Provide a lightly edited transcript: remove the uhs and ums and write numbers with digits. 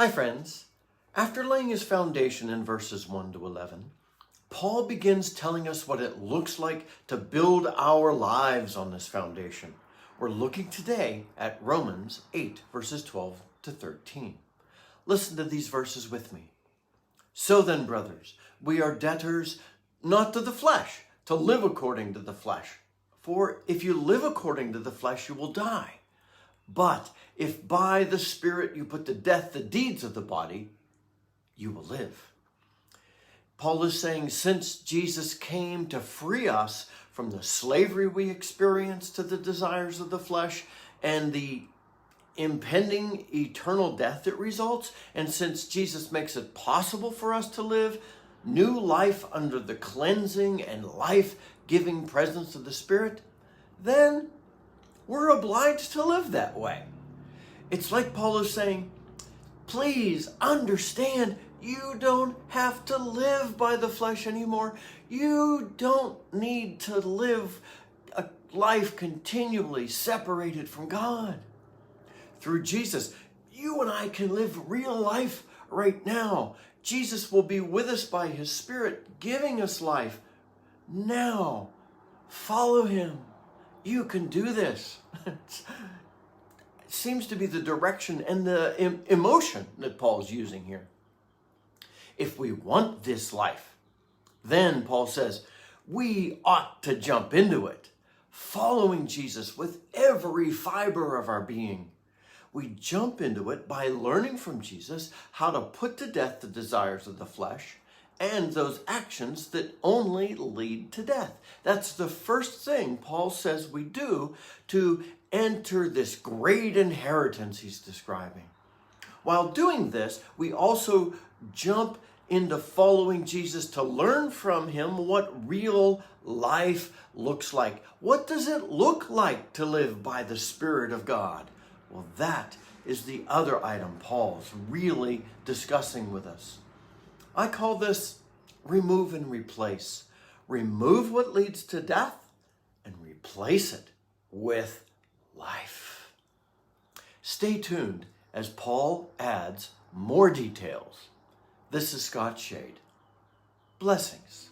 Hi friends. After laying his foundation in verses 1 to 11, Paul begins telling us what it looks like to build our lives on this foundation. We're looking today at Romans 8 verses 12 to 13. Listen to these verses with me. So then, brothers, we are debtors not to the flesh, to live according to the flesh. For if you live according to the flesh, you will die. But if by the Spirit you put to death the deeds of the body, you will live. Paul is saying, since Jesus came to free us from the slavery we experience to the desires of the flesh and the impending eternal death that results, and since Jesus makes it possible for us to live new life under the cleansing and life-giving presence of the Spirit, then we're obliged to live that way. It's like Paul is saying, please understand, you don't have to live by the flesh anymore. You don't need to live a life continually separated from God. Through Jesus, you and I can live real life right now. Jesus will be with us by his Spirit, giving us life now. Follow him. You can do this. It seems to be the direction and the emotion that Paul's using here. If we want this life, then Paul says, we ought to jump into it, following Jesus with every fiber of our being. We jump into it by learning from Jesus how to put to death the desires of the flesh and those actions that only lead to death. That's the first thing Paul says we do to enter this great inheritance he's describing. While doing this, we also jump into following Jesus to learn from him what real life looks like. What does it look like to live by the Spirit of God? Well, that is the other item Paul's really discussing with us. I call this remove and replace. Remove what leads to death and replace it with life. Stay tuned as Paul adds more details. This is Scott Shade. Blessings.